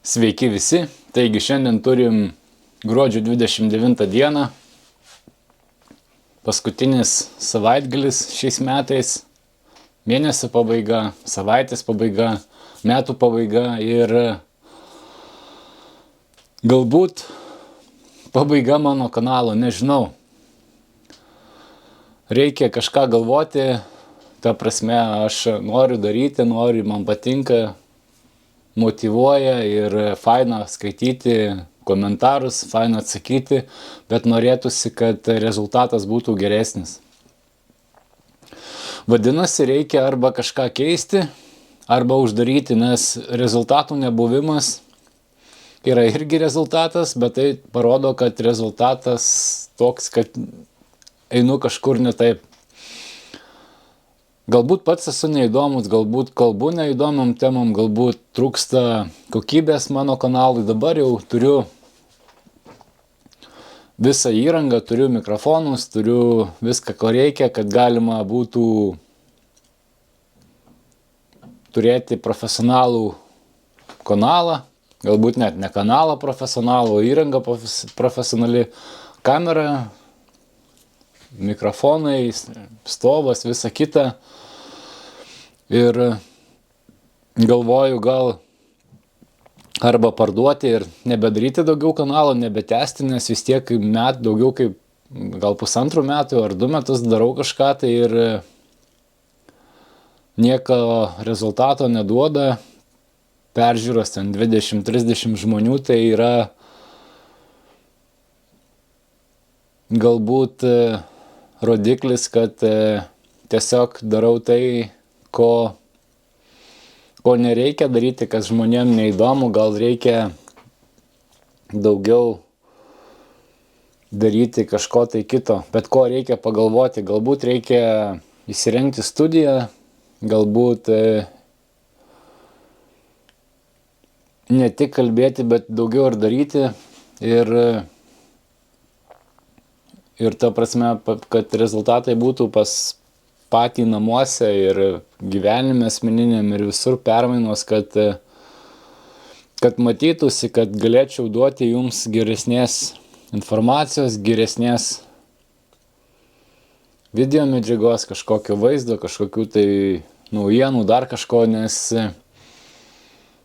Sveiki visi, taigi šiandien turim gruodžio 29 dieną, paskutinis savaitgalis šiais metais, mėnesio pabaiga, savaitės pabaiga, metų pabaiga ir galbūt pabaiga mano kanalo, nežinau. Reikia kažką galvoti, ta prasme aš noriu daryti, man patinka, motyvuoja ir faina skaityti komentarus, faina atsakyti, bet norėtųsi, kad rezultatas būtų geresnis. Vadinasi, reikia arba kažką keisti, arba uždaryti, nes rezultatų nebuvimas yra irgi rezultatas, bet tai parodo, kad rezultatas toks, kad einu kažkur ne taip. Galbūt pats esu neįdomus, galbūt kalbu neįdomom temom, galbūt trūksta kokybės mano kanalui. Dabar jau turiu visą įrangą, turiu mikrofonus, turiu viską, ko reikia, kad galima būtų turėti profesionalų kanalą. Galbūt net ne kanalą profesionalų, o įranga profesionali, kamera, mikrofonai, stovas, visa kita. Ir galvoju gal arba parduoti ir nebedaryti daugiau kanalo, nebetęsti, nes vis tiek daugiau kaip gal 1,5 metų ar 2 metus darau kažką tai ir nieko rezultato neduoda. Peržiūros ten 20-30 žmonių, tai yra galbūt rodiklis, kad tiesiog darau tai, ko nereikia daryti, kas žmonėm neįdomu, gal reikia daugiau daryti kažko tai kito, bet ko reikia pagalvoti, galbūt reikia įsirengti studiją, galbūt ne tik kalbėti, bet daugiau ir daryti ir ta prasme, kad rezultatai būtų pas patį namuose ir gyvenime asmeniniam ir visur permainos, kad matytųsi, kad galėčiau duoti jums geresnės informacijos, geresnės video medžiagos, kažkokio vaizdo, kažkokių tai naujienų, dar kažko, nes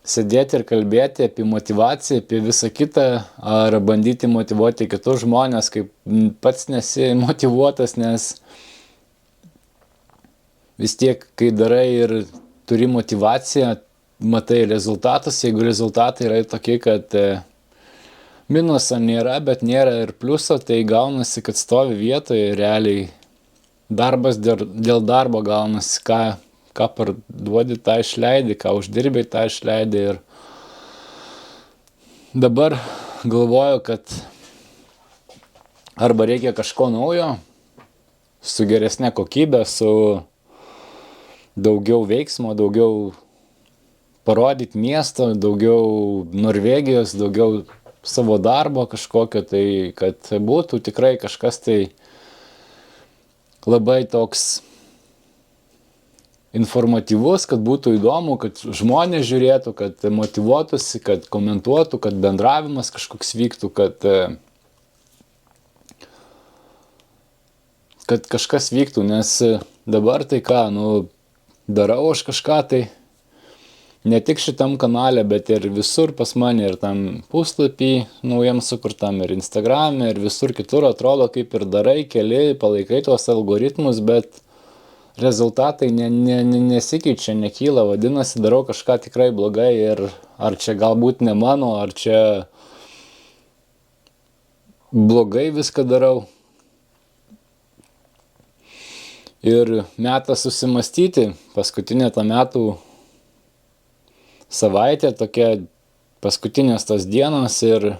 sėdėti ir kalbėti apie motyvaciją, apie visą kitą, ar bandyti motyvuoti kitus žmonės, kaip pats nesi motyvuotas, nes vis tiek, kai darai ir turi motyvaciją, matai rezultatus, jeigu rezultatai yra tokie, kad minuso nėra, bet nėra ir pliuso, tai gaunasi, kad stovi vietoje realiai. Darbas dėl darbo gaunasi, ką parduodi, tą išleidi, ką uždirbai, tą išleidi. Ir dabar galvoju, kad arba reikia kažko naujo, su geresne kokybė, su daugiau veiksmo, daugiau parodyti miesto, daugiau Norvegijos, daugiau savo darbo kažkokio, tai kad būtų tikrai kažkas tai labai toks informatyvus, kad būtų įdomu, kad žmonės žiūrėtų, kad motyvuotųsi, kad komentuotų, kad bendravimas kažkoks vyktų, kad kažkas vyktų, nes dabar tai ką, darau aš kažką tai, ne tik šitam kanale, bet ir visur pas mane, ir tam puslapį naujam sukurtam, ir Instagrame, ir visur kitur atrodo kaip ir darai, keli, palaikai tuos algoritmus, bet rezultatai nesikeičia, nekyla, vadinasi, darau kažką tikrai blogai ir ar čia galbūt ne mano, ar čia blogai viską darau. Ir metas susimastyti, paskutinė ta metų savaitė, tokia paskutinės tos dienos ir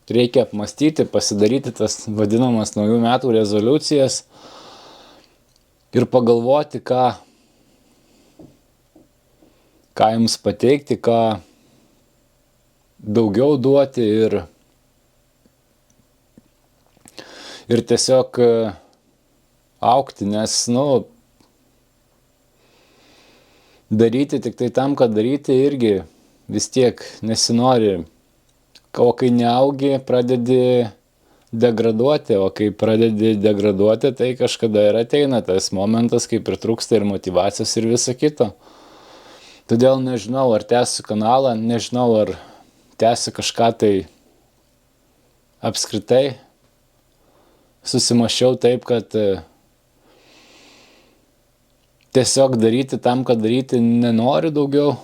reikia apmastyti, pasidaryti tas vadinamas naujų metų rezoliucijas ir pagalvoti, ką jums pateikti, ką daugiau duoti ir tiesiog augti, nes, daryti tik tai tam, kad daryti irgi vis tiek nesinori. O kai neaugi, pradedi degraduoti, o kai pradedi degraduoti, tai kažkada ir ateina tas momentas, kai pritrūksta ir motyvacijos ir viso kito. Todėl nežinau, ar tęsiu kanalą, nežinau, ar tęsiu kažką tai apskritai. Susimašiau taip, kad tiesiog daryti tam, kad daryti nenoriu daugiau.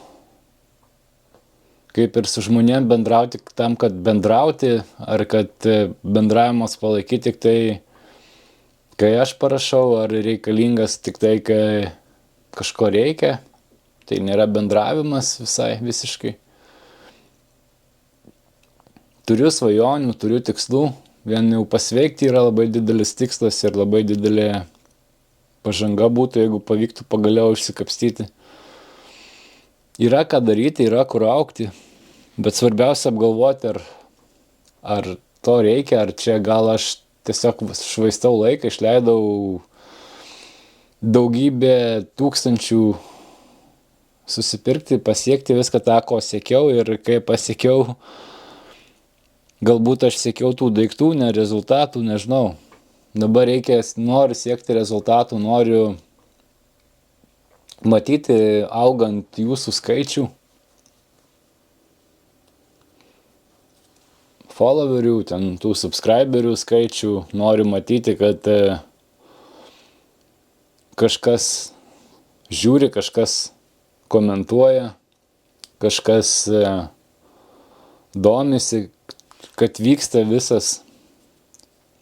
Kaip ir su žmonėm bendrauti tam, kad bendrauti, ar kad bendravimas palaikyti tik tai, kai aš parašau, ar reikalingas tik tai, kai kažko reikia. Tai nėra bendravimas visai visiškai. Turiu svajonių, turiu tikslų. Vien jau pasveikti yra labai didelis tikslas ir labai didelė pažanga būtų, jeigu pavyktų pagaliau išsikapstyti. Yra ką daryti, yra kur augti, bet svarbiausia apgalvoti, ar to reikia, ar čia gal aš tiesiog švaistau laiką, išleidau daugybę tūkstančių susipirkti, pasiekti viską tą, ko siekiau, ir kai pasiekiau, galbūt aš siekiau tų daiktų, ne rezultatų, nežinau. Dabar noriu siekti rezultatų, noriu matyti augant jūsų skaičių, followerių, ten tų subscriberių skaičių, noriu matyti, kad kažkas žiūri, kažkas komentuoja, kažkas domisi, kad vyksta visas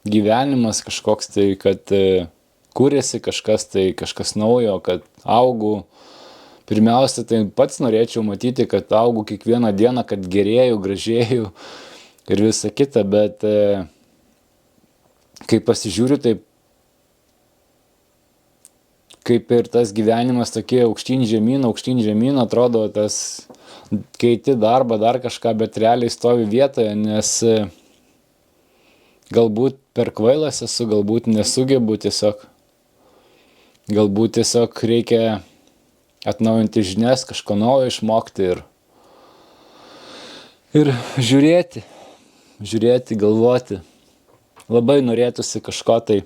gyvenimas kažkoks tai, kad kūrėsi kažkas naujo, kad augu. Pirmiausia, tai pats norėčiau matyti, kad augu kiekvieną dieną, kad gerėju, gražėju ir visa kita, bet kai pasižiūriu, taip kaip ir tas gyvenimas tokie aukštyn žemyn, atrodo tas keiti darbą, dar kažką, bet realiai stovi vietoje, nes galbūt per kvailas esu, galbūt nesugebu tiesiog. Galbūt tiesiog reikia atnaujinti žinias, kažko naujo išmokti ir žiūrėti, galvoti. Labai norėtųsi kažko tai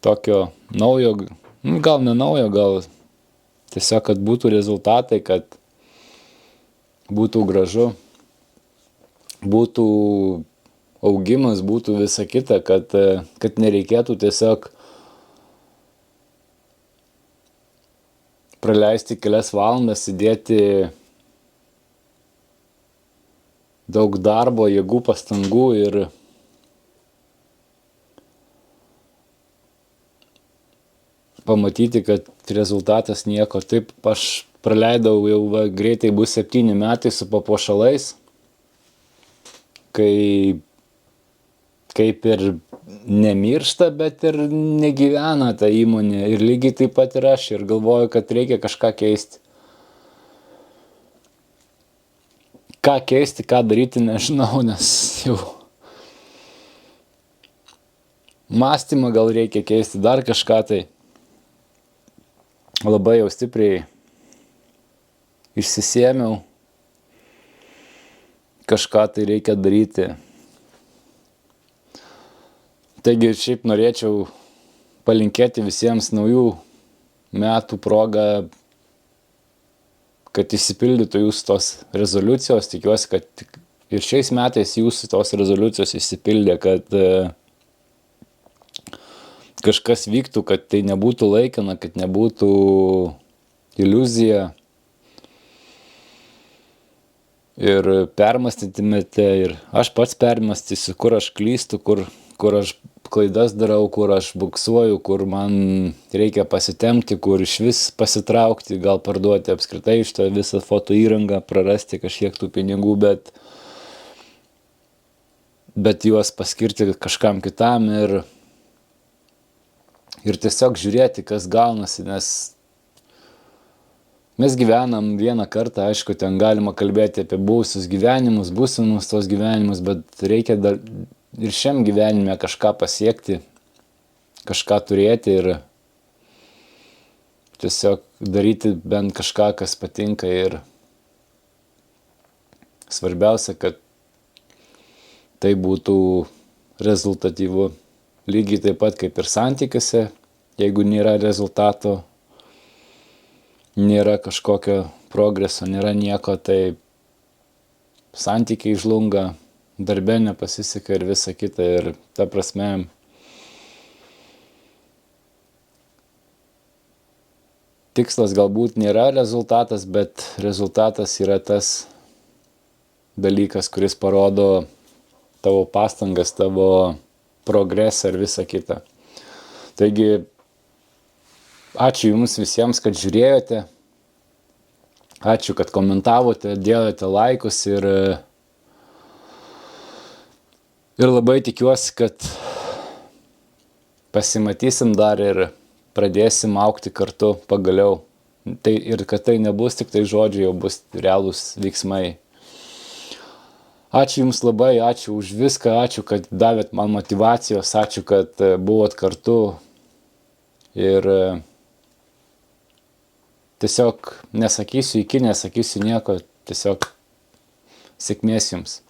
tokio naujo, gal ne naujo, gal tiesiog, kad būtų rezultatai, kad būtų gražu, būtų augimas, būtų visa kita, kad nereikėtų tiesiog praleisti kelias valandas, įdėti daug darbo, jėgų, pastangų ir pamatyti, kad rezultatas nieko. Taip, aš praleidau jau greitai bus 7 metai su papuošalais, kai kaip ir nemiršta, bet ir negyvena ta įmonė. Ir lygiai taip pat ir aš. Ir galvoju, kad reikia kažką keisti. Ką keisti, ką daryti, nežinau, nes jau mąstymą gal reikia keisti, dar kažką tai. Labai jau stipriai išsisėmiau. Kažką tai reikia daryti. Taigi šiaip norėčiau palinkėti visiems naujų metų progą, kad išsipildytų jūsų tos rezoliucijos. Tikiuosi, kad ir šiais metais jūsų tos rezoliucijos išsipildė, kad kažkas vyktų, kad tai nebūtų laikina, kad nebūtų iliuzija. Ir permąstytumėte, ir aš pats permąstysiu, kur aš klystu, kur aš klaidas darau, kur aš buksuoju, kur man reikia pasitempti, kur iš vis pasitraukti, gal parduoti apskritai iš to visą foto įrangą, prarasti kažkiek tų pinigų, bet juos paskirti kažkam kitam ir tiesiog žiūrėti, kas gaunasi, nes mes gyvenam vieną kartą, aišku, ten galima kalbėti apie buvusius gyvenimus, būsimus tos gyvenimus, bet reikia dar ir šiam gyvenime kažką pasiekti, kažką turėti ir tiesiog daryti bent kažką, kas patinka ir Svarbiausia, kad tai būtų rezultatyvu. Lygiai taip pat kaip ir santykiuose, jeigu nėra rezultato, nėra kažkokio progreso, nėra nieko, tai santykiai žlunga, darbe nepasiseka ir visa kita. Ir ta prasme, tikslas galbūt nėra rezultatas, bet rezultatas yra tas dalykas, kuris parodo tavo pastangas, tavo progresą ir visa kita. Taigi, ačiū Jums visiems, kad žiūrėjote. Ačiū, kad komentavote, dėjote laikus ir labai tikiuosi, kad pasimatysim dar ir pradėsim augti kartu pagaliau. Ir kad tai nebus tik tai žodžiai, jau bus realūs veiksmai. Ačiū Jums labai, ačiū už viską, ačiū, kad davėt man motyvacijos, ačiū, kad buvot kartu. Ir tiesiog nesakysiu iki, nesakysiu nieko, tiesiog sėkmės Jums.